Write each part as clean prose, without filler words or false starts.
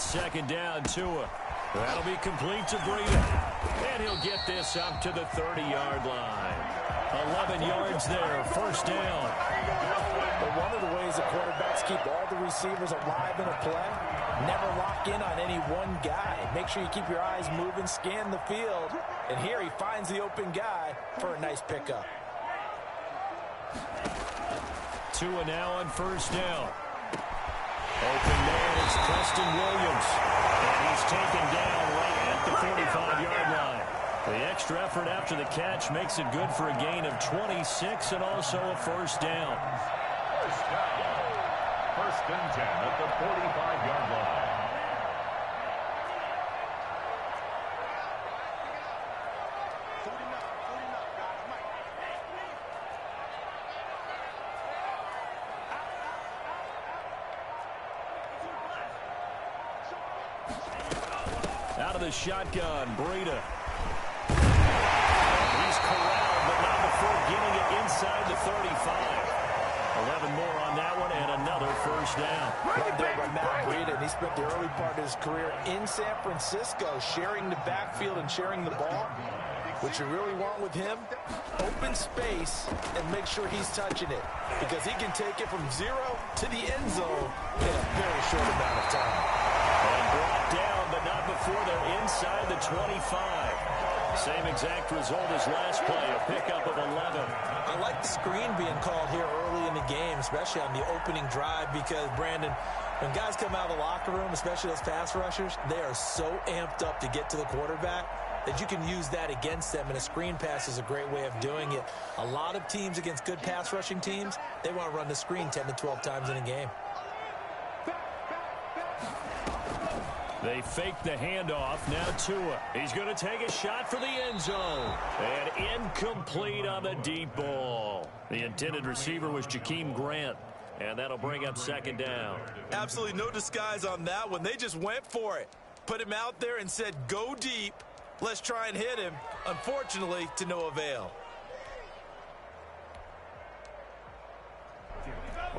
second down, Tua. That'll be complete to Breida. And he'll get this up to the 30-yard line. 11 yards there, first down. But one of the ways the quarterbacks keep all the receivers alive in a play, never lock in on any one guy. Make sure you keep your eyes moving, scan the field. And here he finds the open guy for a nice pickup. Tua now on first down. Open man is Preston Williams. And he's taken down right at the 45-yard line. The extra effort after the catch makes it good for a gain of 26 and also a first down. First down. First and 10 at the 45-yard line. Out of the shotgun, Breida. He's corralled, but not before getting it inside the 35. 11 more on that one, and another first down. Right there by Matt Breida, and he spent the early part of his career in San Francisco, sharing the backfield and sharing the ball. What you really want with him, open space and make sure he's touching it, because he can take it from 0 to the end zone in a very short amount of time. And brought down, but not before they're inside the 25. Same exact result as last play, a pickup of 11. I like the screen being called here early in the game, especially on the opening drive, because, Brandon, when guys come out of the locker room, especially those pass rushers, they are so amped up to get to the quarterback that you can use that against them, and a screen pass is a great way of doing it. A lot of teams against good pass rushing teams, they want to run the screen 10 to 12 times in a game. They fake the handoff. Now Tua. He's going to take a shot for the end zone. And incomplete on the deep ball. The intended receiver was Jakeem Grant. And that'll bring up second down. Absolutely no disguise on that one. They just went for it. Put him out there and said, go deep. Let's try and hit him. Unfortunately, to no avail.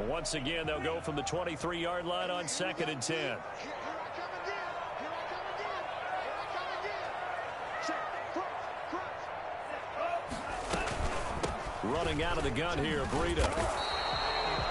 Once again, they'll go from the 23-yard line on second and 10. Running out of the gun here, Breida.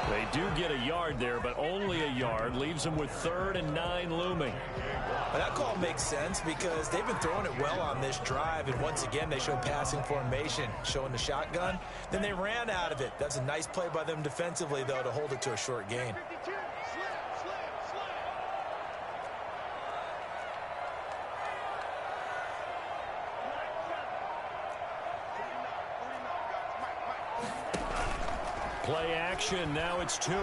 They do get a yard there, but only a yard. Leaves them with 3rd and 9 looming. Well, that call makes sense because they've been throwing it well on this drive, and once again they show passing formation, showing the shotgun. Then they ran out of it. That's a nice play by them defensively, though, to hold it to a short gain. Play action. Now it's Tua.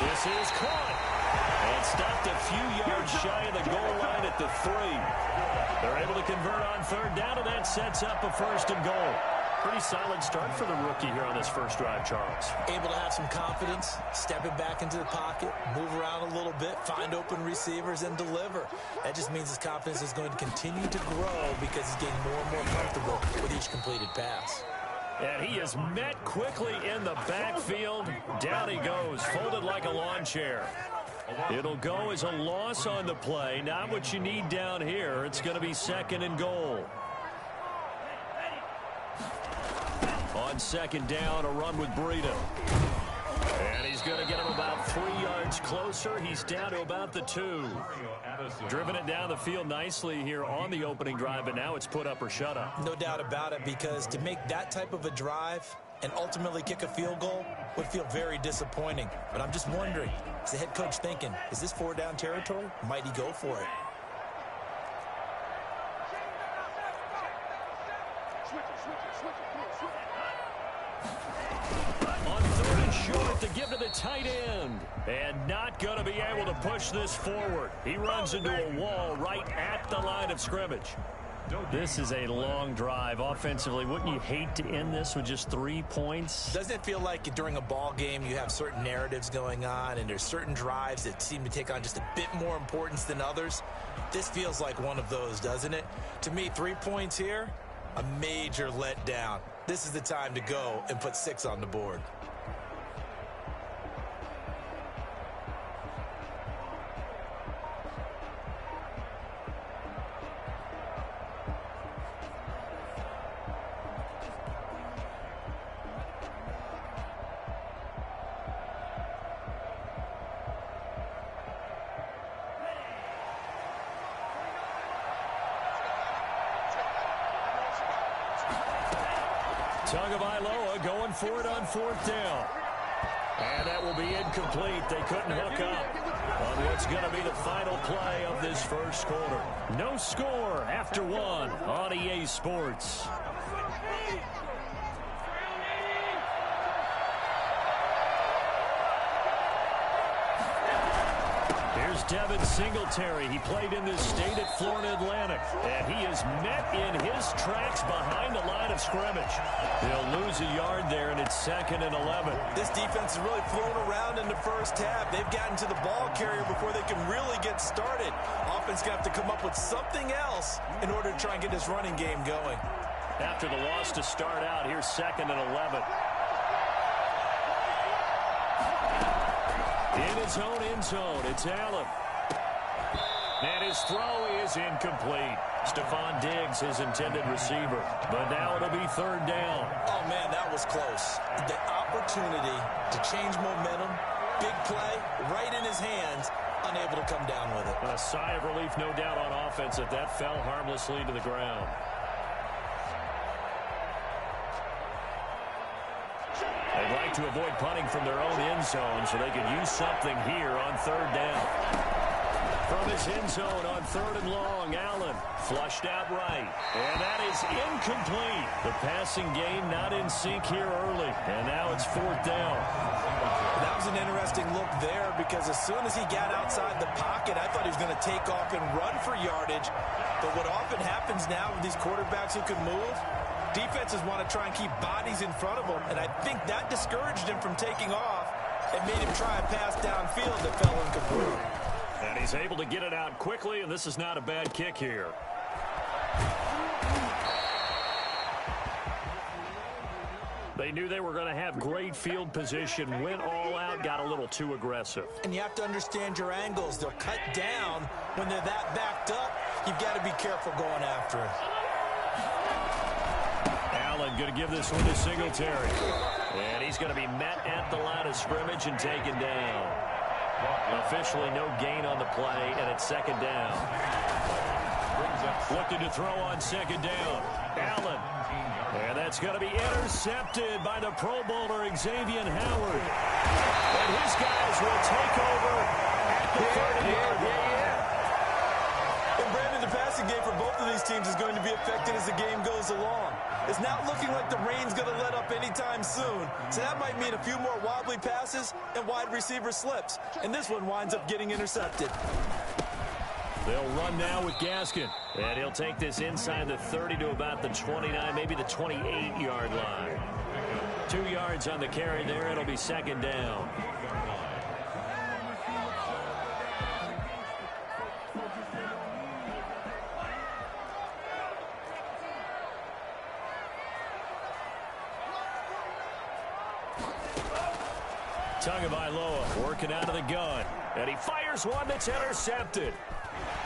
This is caught. And stopped a few yards shy of the goal line at the 3. They're able to convert on 3rd down, and that sets up a 1st and goal. Pretty solid start for the rookie here on this first drive, Charles. Able to have some confidence, stepping back into the pocket, move around a little bit, find open receivers, and deliver. That just means his confidence is going to continue to grow because he's getting more and more comfortable with each completed pass. And he is met quickly in the backfield. Down he goes, folded like a lawn chair. It'll go as a loss on the play. Not what you need down here. It's going to be 2nd and goal. On 2nd down, a run with Breida. And he's going to get him about 3 yards closer. He's down to about the 2. Driven it down the field nicely here on the opening drive, but now it's put up or shut up. No doubt about it, because to make that type of a drive and ultimately kick a field goal would feel very disappointing. But I'm just wondering, is the head coach thinking, is this 4-down territory? Might he go for it? On 3rd and short to give to the tight end. And not going to be able to push this forward. He runs into a wall right at the line of scrimmage. This is a long drive offensively. Wouldn't you hate to end this with just 3 points? Doesn't it feel like during a ball game you have certain narratives going on and there's certain drives that seem to take on just a bit more importance than others? This feels like one of those, doesn't it? To me, 3 points here, a major letdown. This is the time to go and put 6 on the board. Tagovailoa going for it on 4th down. And that will be incomplete. They couldn't hook up on what's going to be the final play of this first quarter. No score after 1 on EA Sports. Here's Devin Singletary. He played in this state at Florida Atlantic, and he is met in his tracks behind the line of scrimmage. They'll lose a yard there, and it's 2nd and 11. This defense has really flown around in the first half. They've gotten to the ball carrier before they can really get started. Offense going to have to come up with something else in order to try and get this running game going. After the loss to start out, here's 2nd and 11. In his own end zone, it's Allen. And his throw is incomplete. Stephon Diggs, his intended receiver. But now it'll be 3rd down. Oh, man, that was close. The opportunity to change momentum, big play, right in his hands, unable to come down with it. A sigh of relief, no doubt, on offense that fell harmlessly to the ground. They'd like to avoid punting from their own end zone so they can use something here on 3rd down. From his end zone on 3rd and long, Allen flushed out right. And that is incomplete. The passing game not in sync here early. And now it's 4th down. That was an interesting look there because as soon as he got outside the pocket, I thought he was going to take off and run for yardage. But what often happens now with these quarterbacks who can move, defenses want to try and keep bodies in front of them, and I think that discouraged him from taking off and made him try a pass downfield that fell incomplete. And he's able to get it out quickly, and this is not a bad kick here. They knew they were going to have great field position, went all out, got a little too aggressive. And you have to understand your angles. They'll cut down when they're that backed up. You've got to be careful going after it. Allen going to give this one to Singletary. And he's going to be met at the line of scrimmage and taken down. Officially no gain on the play, and it's 2nd down. Looking to throw on 2nd down. Allen. And that's going to be intercepted by the Pro Bowler Xavier Howard. And his guys will take over at the 30-yard line. And Brandon, the passing game for both of these teams is going to be affected as the game goes along. It's not looking like the rain's going to let up anytime soon. So that might mean a few more wobbly passes and wide receiver slips. And this one winds up getting intercepted. They'll run now with Gaskin. And he'll take this inside the 30 to about the 29, maybe the 28-yard line. 2 yards on the carry there. It'll be 2nd down. Tagovailoa working out of the gun. And he fires one that's intercepted.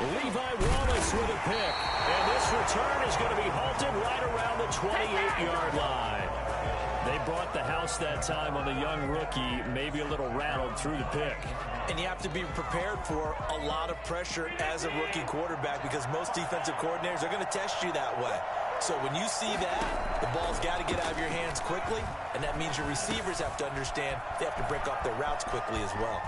Levi Wallace with a pick. And this return is going to be halted right around the 28-yard line. They brought the house that time on the young rookie, maybe a little rattled through the pick. And you have to be prepared for a lot of pressure as a rookie quarterback because most defensive coordinators are going to test you that way. So when you see that, the ball's got to get out of your hands quickly, and that means your receivers have to understand they have to break off their routes quickly as well.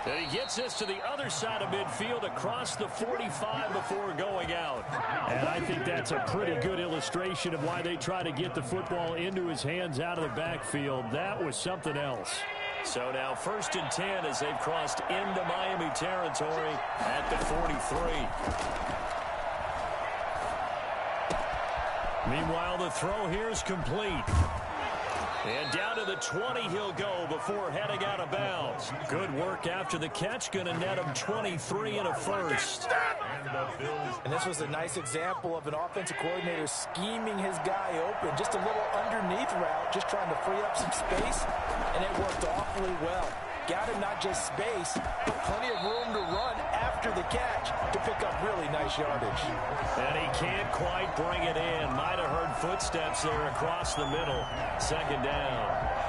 And he gets this to the other side of midfield across the 45 before going out. And I think that's a pretty good illustration of why they try to get the football into his hands out of the backfield. That was something else. So now 1st and 10 as they've crossed into Miami territory at the 43. Meanwhile, the throw here is complete. And down to the 20 he'll go before heading out of bounds. Good work after the catch. Going to net him 23 and a first. And this was a nice example of an offensive coordinator scheming his guy open. Just a little underneath route, just trying to free up some space. And it worked awfully well. Got him not just space, but plenty of room to run after the catch to pick up really nice yardage. And he can't quite bring it in. Might have heard footsteps there across the middle. 2nd down.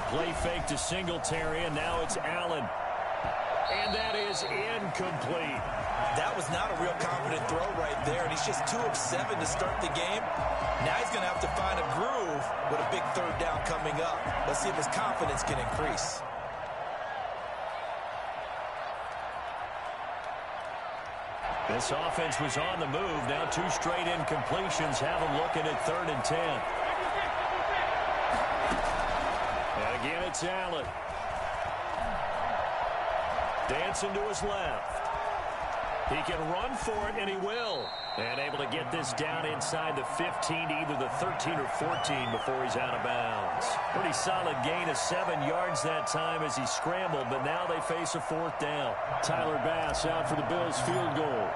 Play fake to Singletary, and now it's Allen. And that is incomplete. That was not a real confident throw right there, and he's just 2 of 7 to start the game. Now he's going to have to find a groove with a big third down coming up. Let's see if his confidence can increase. This offense was on the move. Now 2 straight incompletions have them looking at 3rd and 10. And again, it's Allen. Dancing to his left. He can run for it, and he will. And able to get this down inside the 15, either the 13 or 14 before he's out of bounds. Pretty solid gain of 7 yards that time as he scrambled, but now they face a 4th down. Tyler Bass out for the Bills field goal.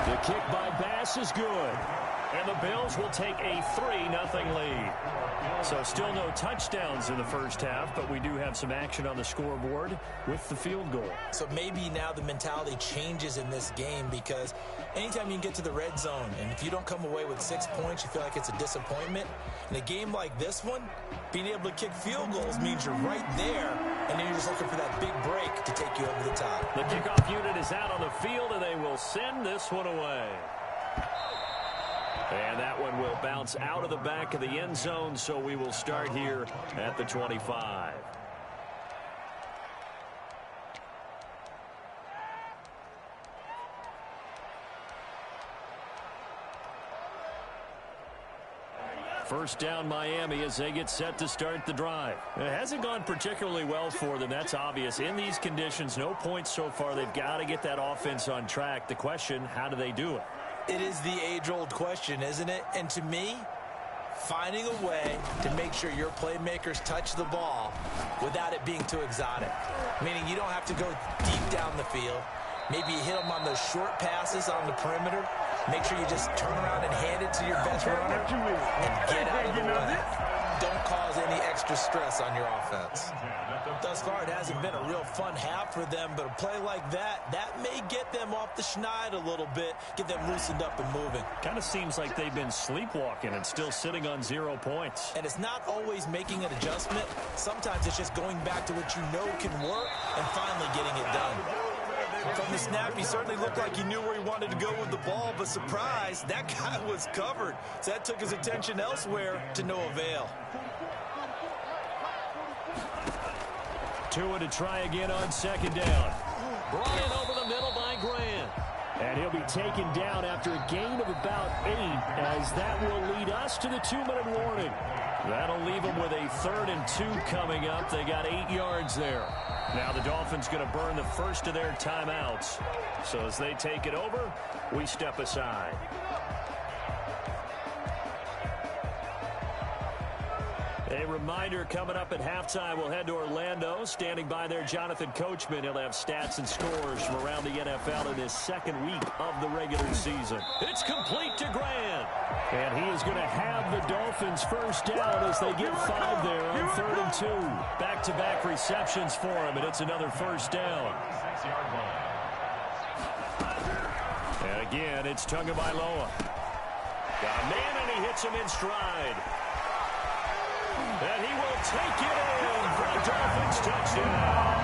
The kick by Bass is good. And the Bills will take a 3-0 lead. So still no touchdowns in the first half, but we do have some action on the scoreboard with the field goal. So maybe now the mentality changes in this game, because anytime you can get to the red zone, and if you don't come away with 6 points, you feel like it's a disappointment. In a game like this one, being able to kick field goals means you're right there, and then you're just looking for that big break to take you over the top. The kickoff unit is out on the field, and they will send this one away. And that one will bounce out of the back of the end zone, so we will start here at the 25. First down Miami as they get set to start the drive. It hasn't gone particularly well for them. That's obvious. In these conditions, no points so far. They've got to get that offense on track. The question, how do they do it? It is the age-old question, isn't it? And to me, finding a way to make sure your playmakers touch the ball without it being too exotic. Meaning you don't have to go deep down the field. Maybe you hit them on those short passes on the perimeter. Make sure you just turn around and hand it to your best runner and get out of the way. Don't cause any extra stress on your offense. Thus far, it hasn't been a real fun half for them, but a play like that may get them off the schneid a little bit, get them loosened up and moving. Kind of seems like they've been sleepwalking and still sitting on 0 points. And it's not always making an adjustment. Sometimes it's just going back to what you know can work and finally getting it done. From the snap, he certainly looked like he knew where he wanted to go with the ball, but surprise, that guy was covered. So that took his attention elsewhere to no avail. Tua to try again on 2nd down. Brought in over the middle by Grant. And he'll be taken down after a gain of about 8, as that will lead us to the 2-minute warning. That'll leave them with a 3rd and 2 coming up. They got 8 yards there. Now the Dolphins going to burn the first of their timeouts. So as they take it over, we step aside. A reminder, coming up at halftime, we'll head to Orlando. Standing by there, Jonathan Coachman. He'll have stats and scores from around the NFL in this 2nd week of the regular season. It's complete to Grant. And he is going to have the Dolphins first down as they get 5 there on 3rd and 2. Back-to-back receptions for him, and it's another first down. And again, it's Tagovailoa. Got a man, and he hits him in stride. And he will take it in for a Dolphins touchdown.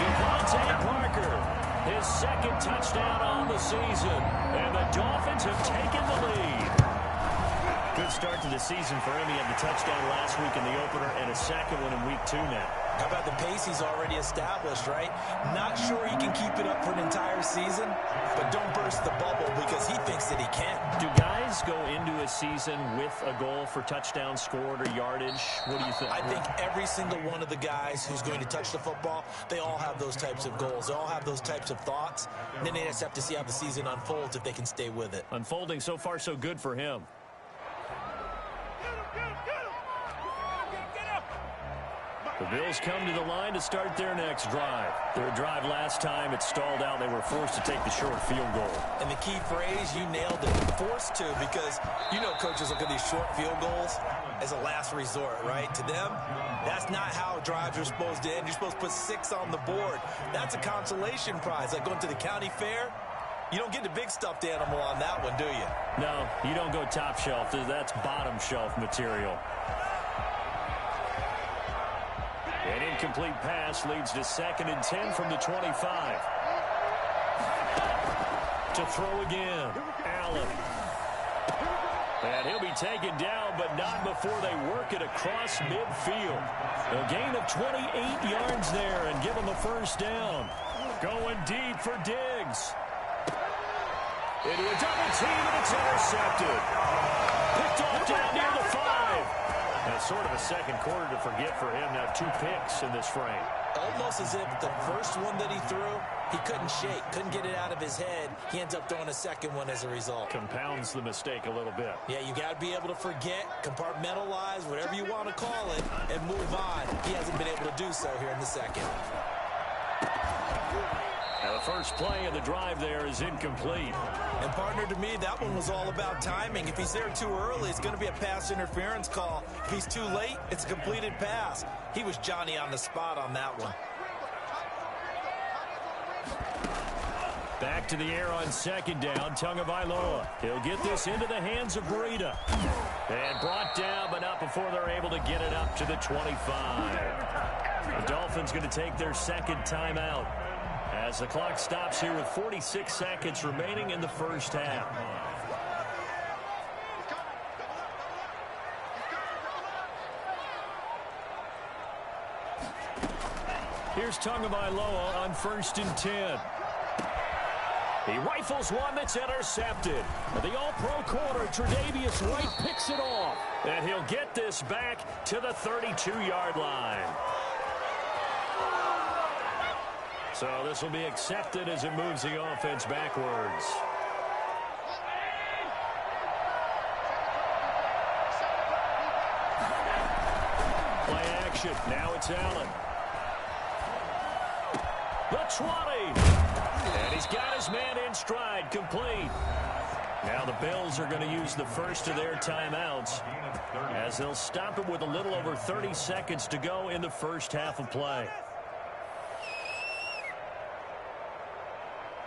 Devontae Parker, his 2nd touchdown on the season. And the Dolphins have taken the lead. Good start to the season for him. He had the touchdown last week in the opener and a 2nd one in week 2 now. How about the pace he's already established, right? Not sure he can keep it up for an entire season, but don't burst the bubble because he thinks that he can. Do guys go into a season with a goal for touchdowns scored or yardage? What do you think? I think every single one of the guys who's going to touch the football, they all have those types of goals. They all have those types of thoughts. And then they just have to see how the season unfolds if they can stay with it. Unfolding so far so good for him. The Bills come to the line to start their next drive. Their drive last time, it stalled out. They were forced to take the short field goal. And the key phrase, you nailed it, forced to, because you know coaches look at these short field goals as a last resort, right? To them, that's not how drives are supposed to end. You're supposed to put 6 on the board. That's a consolation prize, like going to the county fair. You don't get the big stuffed animal on that one, do you? No, you don't go top shelf. That's bottom shelf material. An incomplete pass leads to 2nd and 10 from the 25. To throw again, Allen. And he'll be taken down, but not before they work it across midfield. A gain of 28 yards there and give him the first down. Going deep for Diggs. Into a double team, and it's intercepted. Picked off down near the 5. That's sort of a second quarter to forget for him. Now 2 picks in this frame. Almost as if the first one that he threw, he couldn't shake, couldn't get it out of his head. He ends up throwing a second one as a result. Compounds the mistake a little bit. Yeah, you got to be able to forget, compartmentalize, whatever you want to call it, and move on. He hasn't been able to do so here in the second. Now the first play of the drive there is incomplete. And partner, to me, that one was all about timing. If he's there too early, it's going to be a pass interference call. If he's too late, it's a completed pass. He was Johnny on the spot on that one. Back to the air on 2nd down, Tagovailoa. He'll get this into the hands of Breida. And brought down, but not before they're able to get it up to the 25. The Dolphins going to take their 2nd timeout as the clock stops here with 46 seconds remaining in the first half. Here's Tagovailoa on 1st and 10. He rifles one that's intercepted. The all-pro corner, Tre'Davious White, picks it off. And he'll get this back to the 32-yard line. So this will be accepted as it moves the offense backwards. Play action. Now it's Allen. The 20. And he's got his man in stride, complete. Now the Bills are going to use the first of their timeouts as they'll stop it with a little over 30 seconds to go in the first half of play.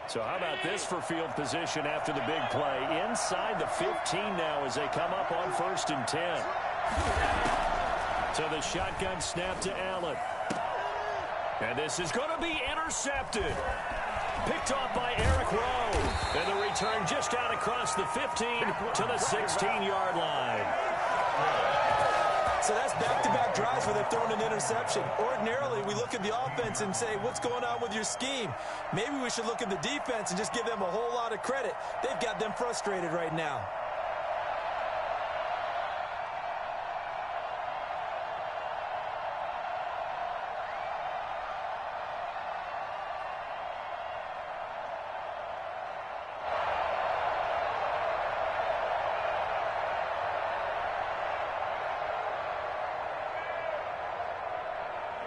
So how about this for field position after the big play? Inside the 15 now as they come up on 1st and 10. So the shotgun snap to Allen. And this is going to be intercepted. Picked off by Eric Rowe. And the return just out across the 15 to the 16-yard line. So that's back-to-back drives where they're throwing an interception. Ordinarily, we look at the offense and say, what's going on with your scheme? Maybe we should look at the defense and just give them a whole lot of credit. They've got them frustrated right now.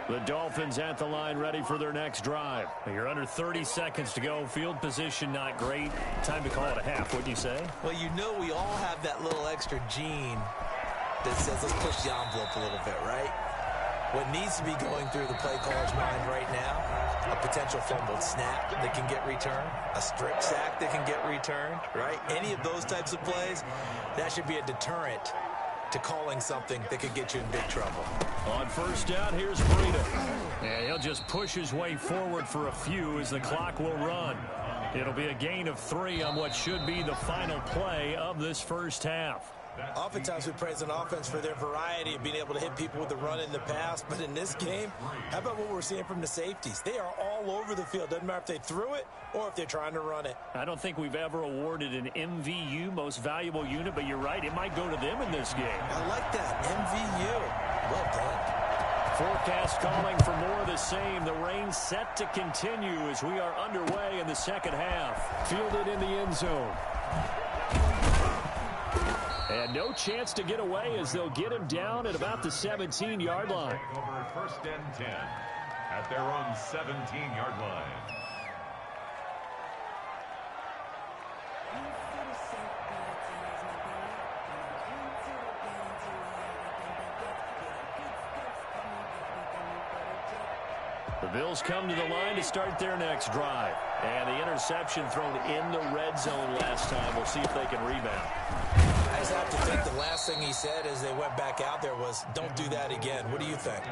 The Dolphins at the line ready for their next drive. You're under 30 seconds to go. Field position not great. Time to call it a half, wouldn't you say? Well, you know we all have that little extra gene that says let's push the envelope a little bit, right? What needs to be going through the play caller's mind right now, a potential fumbled snap that can get returned, a strip sack that can get returned, right? Any of those types of plays, that should be a deterrent to calling something that could get you in big trouble. On 1st down, here's Breida. And he'll just push his way forward for a few as the clock will run. It'll be a gain of 3 on what should be the final play of this first half. Oftentimes we praise an offense for their variety of being able to hit people with the run in the pass, but in this game, how about what we're seeing from the safeties? They are all over the field. Doesn't matter if they threw it or if they're trying to run it. I don't think we've ever awarded an MVU, most valuable unit, but you're right, it might go to them in this game. I like that, MVU. Well done. Forecast calling for more of the same. The rain set to continue as we are underway in the second half. Fielded in the end zone. And no chance to get away as they'll get him down at about the 17-yard line. Over 1st and 10 at their own 17-yard line. The Bills come to the line to start their next drive. And the interception thrown in the red zone last time. We'll see if they can rebound. I just have to think the last thing he said as they went back out there was, don't do that again. What do you think?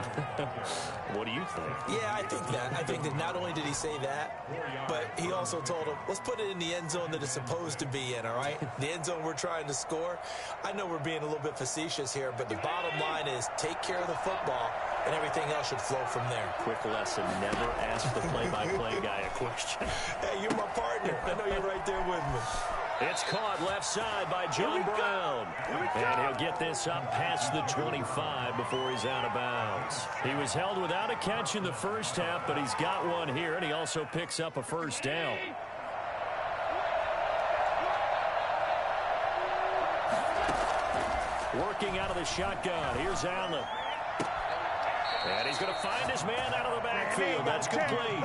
What do you think? Yeah, I think that. I think that not only did he say that, but he also told him, let's put it in the end zone that it's supposed to be in, all right? The end zone we're trying to score. I know we're being a little bit facetious here, but the bottom line is take care of the football, and everything else should flow from there. Quick lesson, never ask the play-by-play guy a question. Hey, you're my partner. I know you're right there with me. It's caught left side by John Brown. And he'll get this up past the 25 before he's out of bounds. He was held without a catch in the first half, but he's got one here, and he also picks up a first down. Working out of the shotgun. Here's Allen. And he's going to find his man out of the backfield. That's complete.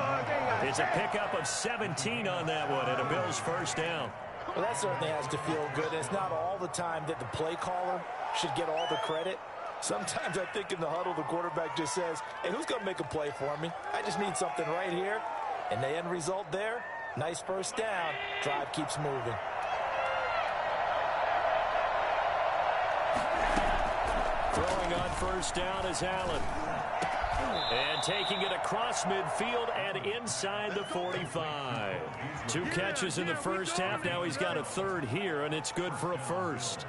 It's a pickup of 17 on that one, and a Bills first down. Well, that certainly has to feel good. And it's not all the time that the play caller should get all the credit. Sometimes I think in the huddle, the quarterback just says, hey, who's going to make a play for me? I just need something right here. And the end result there, nice first down. Drive keeps moving. Throwing on first down is Allen. And taking it across midfield and inside the 45. 2 catches in the first half. Now he's got a third here, and it's good for a first.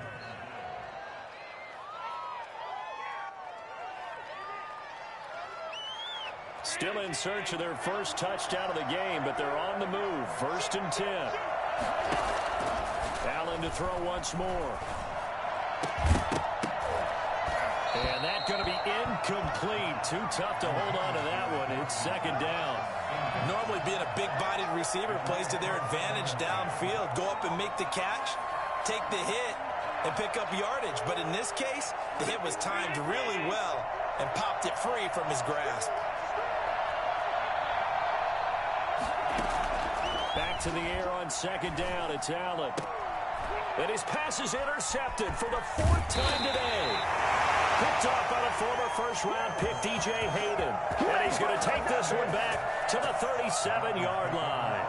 Still in search of their first touchdown of the game, but they're on the move. 1st and 10. Allen to throw once more. And that's going to be incomplete. Too tough to hold on to that one. It's 2nd down. Normally being a big-bodied receiver plays to their advantage downfield. Go up and make the catch, take the hit, and pick up yardage. But in this case, the hit was timed really well and popped it free from his grasp. Back to the air on 2nd down. It's Allen. And his pass is intercepted for the 4th time today. Picked off by the former first-round pick, D.J. Hayden. And he's going to take this one back to the 37-yard line.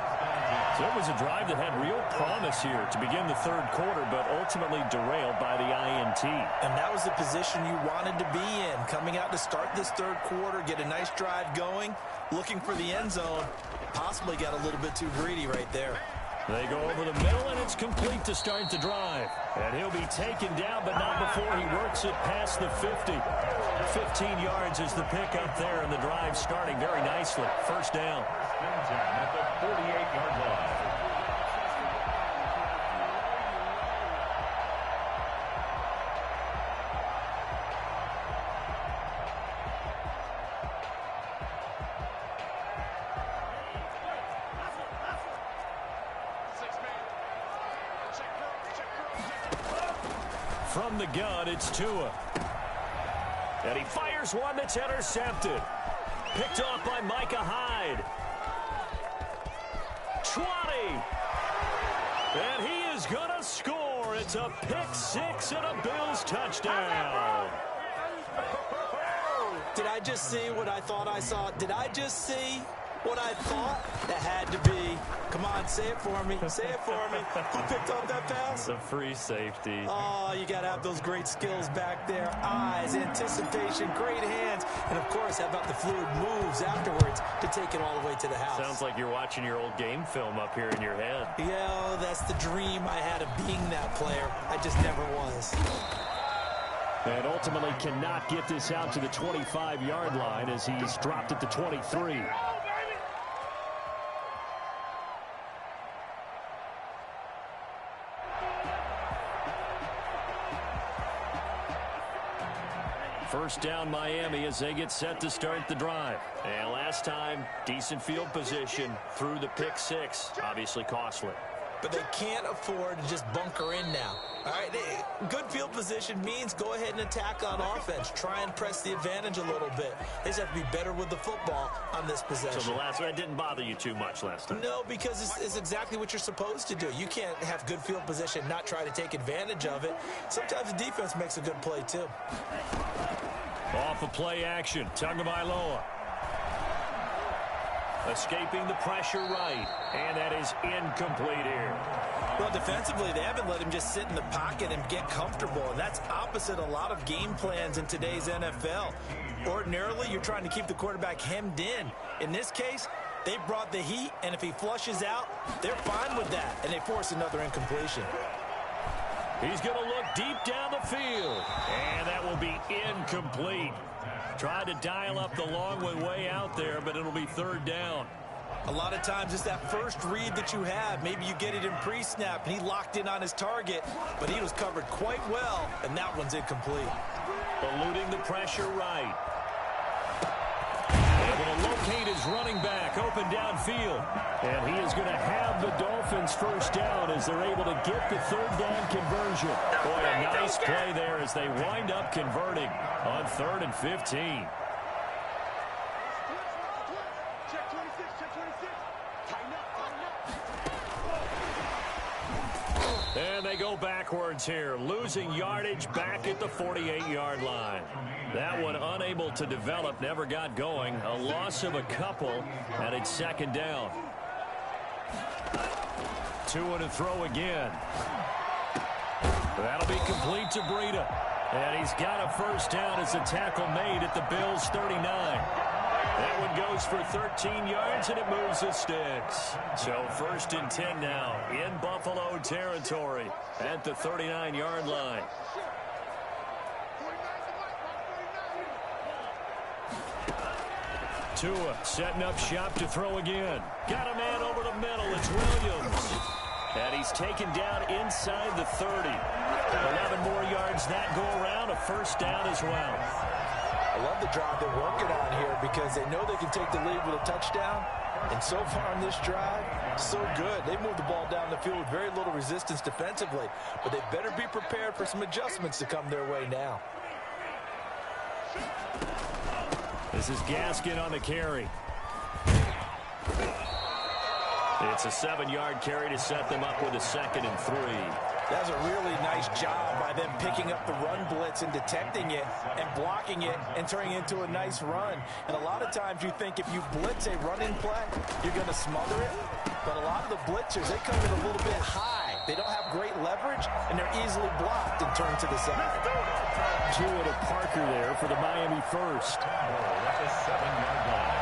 So it was a drive that had real promise here to begin the 3rd quarter, but ultimately derailed by the INT. And that was the position you wanted to be in. Coming out to start this 3rd quarter, get a nice drive going, looking for the end zone. Possibly got a little bit too greedy right there. They go over the middle, and it's complete to start the drive. And he'll be taken down, but not before he works it past the 50. 15 yards is the pickup there, and the drive starting very nicely. First down. At the 48-yard line. From the gun, it's Tua. And he fires one that's intercepted. Picked off by Micah Hyde. 20. And he is going to score. It's a pick-6 and a Bills touchdown. Did I just see what I thought I saw? Did I just see what I thought? That had to be. Come on, say it for me. Say it for me. Who picked up that pass? The free safety. Oh, you got to have those great skills back there. Eyes, anticipation, great hands. And, of course, how about the fluid moves afterwards to take it all the way to the house? Sounds like you're watching your old game film up here in your head. Yeah, that's the dream I had of being that player. I just never was. And ultimately cannot get this out to the 25-yard line as he's dropped at the 23. First down Miami as they get set to start the drive. And last time, decent field position through the pick-6. Obviously costly. But they can't afford to just bunker in now. All right, good field position means go ahead and attack on offense. Try and press the advantage a little bit. They just have to be better with the football on this possession. So the last one didn't bother you too much last time? No, because it's exactly what you're supposed to do. You can't have good field position, not try to take advantage of it. Sometimes the defense makes a good play, too. Off of play action, Tagovailoa. Escaping the pressure right. And that is incomplete here. Well, defensively, they haven't let him just sit in the pocket and get comfortable. And that's opposite a lot of game plans in today's NFL. Ordinarily, you're trying to keep the quarterback hemmed in. In this case, they brought the heat, and if he flushes out, they're fine with that, and they force another incompletion. He's going to look deep down the field, and that will be incomplete. Tried to dial up the long way out there, but it'll be third down. A lot of times it's that first read that you have. Maybe you get it in pre-snap, and he locked in on his target, but he was covered quite well, and that one's incomplete. Eluding the pressure right. Able to locate his running back open downfield. And he is going to have the Dolphins first down as they're able to get the third down conversion. Boy, a nice play there as they wind up converting on 3rd and 15. And they go backwards here, losing yardage back at the 48-yard line. That one unable to develop, never got going. A loss of a couple, and it's second down. 2 to throw again. That'll be complete to Breida. And he's got a first down as the tackle made at the Bills' 39. That one goes for 13 yards, and it moves the sticks. So 1st and 10 now in Buffalo territory at the 39-yard line. Tua setting up shop to throw again. Got a man over the middle. It's Williams. And he's taken down inside the 30. 11 more yards that go around. A first down as well. I love the drive they're working on here because they know they can take the lead with a touchdown. And so far on this drive, so good. They moved the ball down the field with very little resistance defensively. But they better be prepared for some adjustments to come their way now. This is Gaskin on the carry. It's a 7-yard carry to set them up with a 2nd and 3. That's a really nice job by them picking up the run blitz and detecting it and blocking it and turning it into a nice run. And a lot of times you think if you blitz a running play, you're going to smother it. But a lot of the blitzers, they come in a little bit high. They don't have great leverage, and they're easily blocked and turned to the side. Tua to Parker there for the Miami first. At the 7-yard line.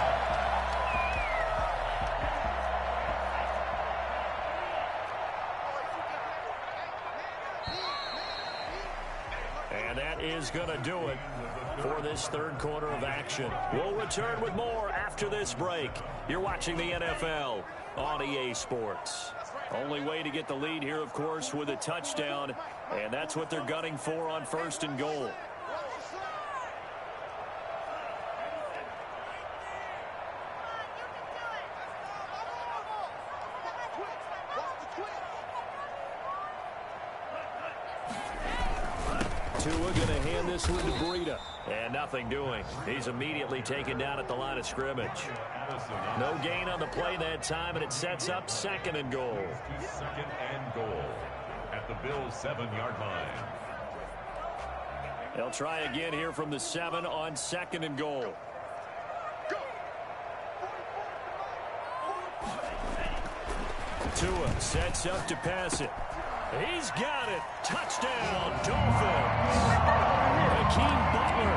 And that is going to do it for this third quarter of action. We'll return with more after this break. You're watching the NFL on EA Sports. Only way to get the lead here, of course, with a touchdown, and that's what they're gunning for on 1st and goal. Tua going to hand this one to Breida. And nothing doing. He's immediately taken down at the line of scrimmage. No gain on the play that time, and it sets up 2nd and goal. 2nd and goal at the Bills' 7-yard line. They'll try again here from the 7 on 2nd and goal. Tua sets up to pass it. He's got it. Touchdown, Dolphins. Hakeem Butler,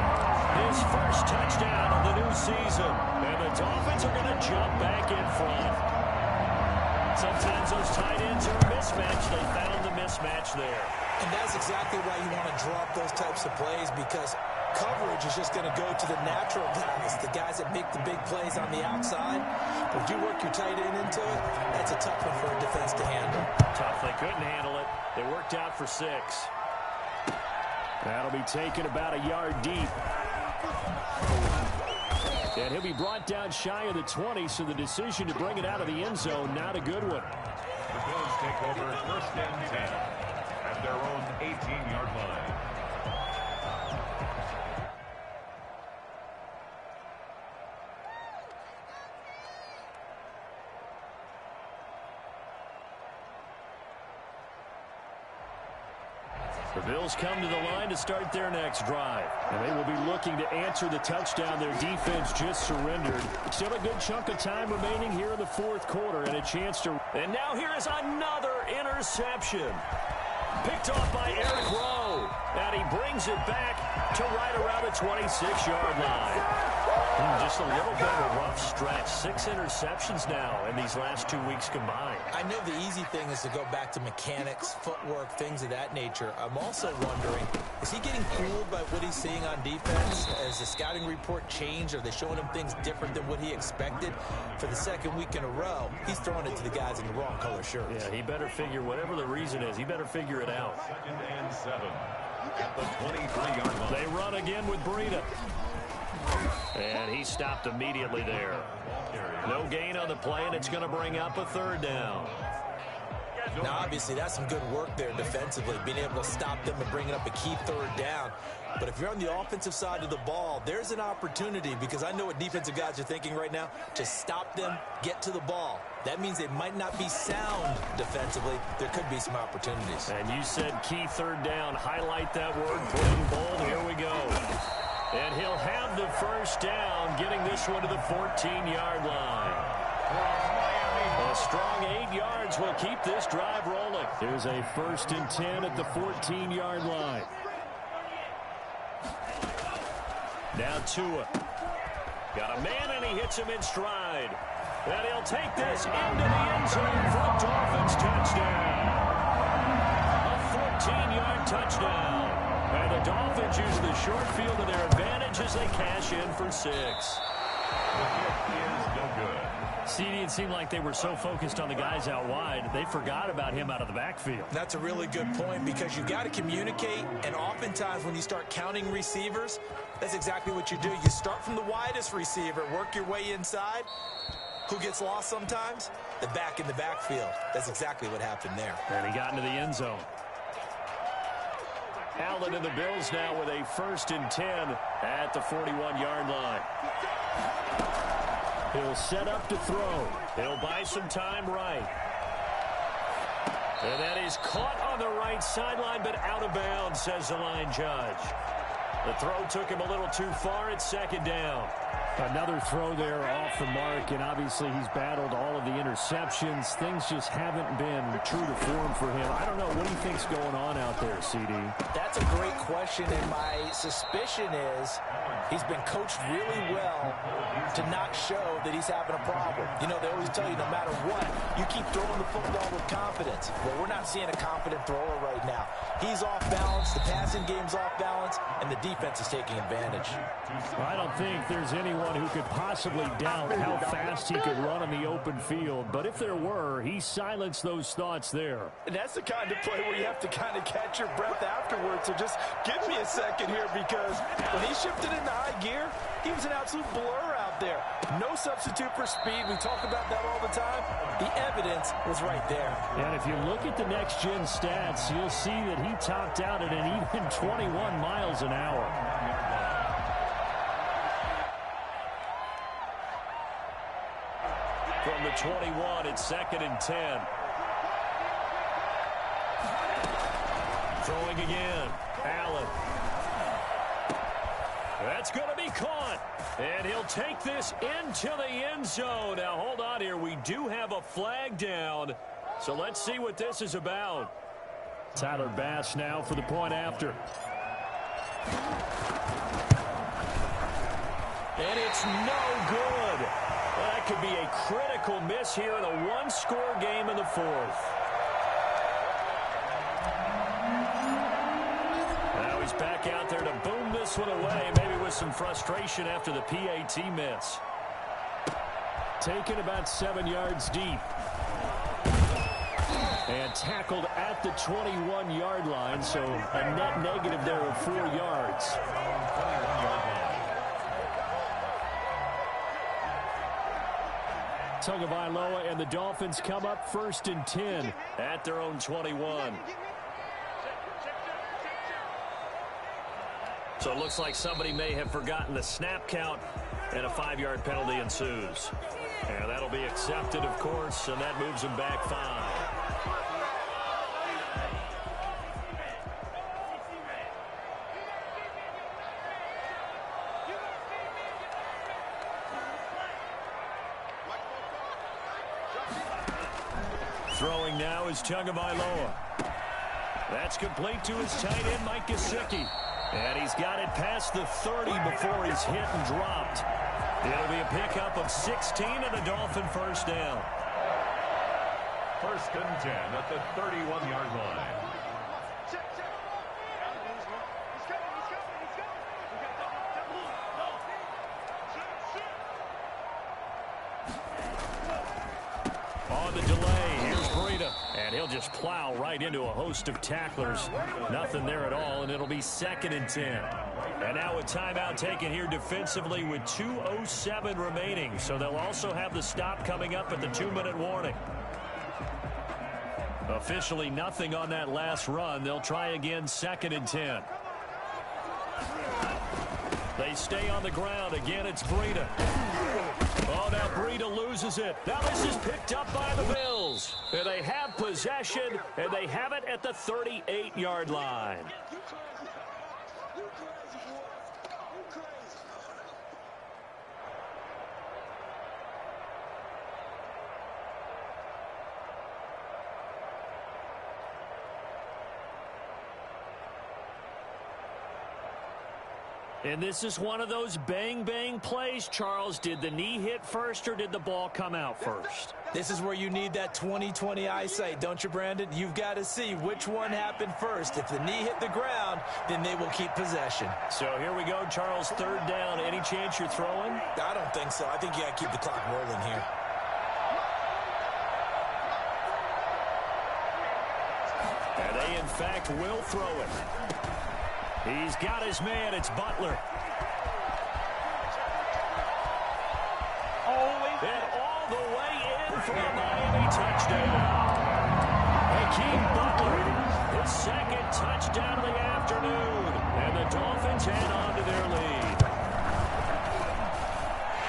his first touchdown of the new season. And the Dolphins are going to jump back in front. Sometimes those tight ends are a mismatch. They found the mismatch there. And that's exactly why you want to draw up those types of plays, because coverage is just going to go to the natural guys, the guys that make the big plays on the outside. But if you work your tight end into it, that's a tough one for a defense to handle. Tough. They couldn't handle it. They worked out for 6. That'll be taken about a yard deep. And he'll be brought down shy of the 20, so the decision to bring it out of the end zone, not a good one. The Bills take over 1st and 10 at their own 18-yard line. The Bills come to the line to start their next drive. And they will be looking to answer the touchdown their defense just surrendered. Still a good chunk of time remaining here in the fourth quarter and a chance to... And now here is another interception. Picked off by Eric Rowe. And he brings it back to right around the 26-yard line. Just a little bit of a rough stretch. 6 interceptions now in these last 2 weeks combined. I know the easy thing is to go back to mechanics, footwork, things of that nature. I'm also wondering, is he getting fooled by what he's seeing on defense? Has the scouting report changed? Are they showing him things different than what he expected? For the second week in a row, he's throwing it to the guys in the wrong color shirts. Yeah, he better figure, whatever the reason is, he better figure it out. 2nd and 7 at the 23-yard line. They run again with Breida. And he stopped immediately there. No gain on the play, and it's going to bring up a 3rd down. Now, obviously, that's some good work there defensively, being able to stop them and bringing up a key 3rd down. But if you're on the offensive side of the ball, there's an opportunity, because I know what defensive guys are thinking right now. Just stop them, get to the ball. That means they might not be sound defensively. There could be some opportunities. And you said key 3rd down. Highlight that word, put it in bold. Here we go. And he'll have the 1st down, getting this one to the 14-yard line. A strong 8 yards will keep this drive rolling. Here's a 1st and 10 at the 14-yard line. Now Tua. Got a man, and he hits him in stride. And he'll take this into the end zone for a Dolphins touchdown. A 14-yard touchdown. And the Dolphins use the short field to their advantage as they cash in for 6. The kick is no good. CD, it seemed like they were so focused on the guys out wide, they forgot about him out of the backfield. That's a really good point, because you've got to communicate, and oftentimes when you start counting receivers, that's exactly what you do. You start from the widest receiver, work your way inside. Who gets lost sometimes? The back in the backfield. That's exactly what happened there. And he got into the end zone. Allen and the Bills now with a 1st and 10 at the 41-yard line. He'll set up to throw. He'll buy some time right. And that is caught on the right sideline, but out of bounds, says the line judge. The throw took him a little too far. It's 2nd down. Another throw there off the mark, and obviously he's battled all of the interceptions. Things just haven't been true to form for him. I don't know. What do you think's going on out there, CD? That's a great question, and my suspicion is he's been coached really well to not show that he's having a problem. You know, they always tell you no matter what, you keep throwing the football with confidence. Well, we're not seeing a confident thrower right now. He's off balance, the passing game's off balance, and the defense is taking advantage. I don't think there's anyone who could possibly doubt how fast he could run on the open field. But if there were, he silenced those thoughts there. And that's the kind of play where you have to kind of catch your breath afterwards. So just give me a second here, because when he shifted into high gear, he was an absolute blur out there. No substitute for speed. We talk about that all the time. The evidence was right there. And if you look at the next-gen stats, you'll see that he topped out at an even 21 miles an hour. From the 21, it's 2nd and 10. Throwing again. Allen. That's going to be caught. And he'll take this into the end zone. Now, hold on here. We do have a flag down. So let's see what this is about. Tyler Bass now for the point after. And it's no good. That could be a critical miss here in a one-score game in the 4th. Now he's back out there to boom this one away, maybe with some frustration after the PAT miss. Taken about 7 yards deep. And tackled at the 21-yard line, so a net negative there of 4 yards. Tagovailoa and the Dolphins come up 1st and 10 at their own 21. So it looks like somebody may have forgotten the snap count, and a 5-yard penalty ensues. And that'll be accepted, of course, and that moves him back 5. Throwing now is Tagovailoa. That's complete to his tight end, Mike Gesicki. And he's got it past the 30 before he's hit and dropped. It'll be a pickup of 16 and a Dolphin first down. 1st and 10 at the 31-yard line. On the delay, here's Breida. And he'll just plow right into a host of tacklers. Nothing there at all, and it'll be 2nd and 10. And now a timeout taken here defensively with 2:07 remaining. So they'll also have the stop coming up at the 2-minute warning. Officially nothing on that last run. They'll try again 2nd and 10. They stay on the ground. Again, it's Breida. Oh, now Breida loses it. Now this is picked up by the Bills. And they have possession, and they have it at the 38-yard line. And this is one of those bang-bang plays, Charles. Did the knee hit first or did the ball come out first? This is where you need that 20/20 eyesight, don't you, Brandon? You've got to see which one happened first. If the knee hit the ground, then they will keep possession. So here we go, Charles, 3rd down. Any chance you're throwing? I don't think so. I think you got to keep the clock rolling here. And they, in fact, will throw it. He's got his man. It's Butler. And all the way in for a Miami touchdown. Hakeem Butler, his 2nd touchdown of the afternoon. And the Dolphins head on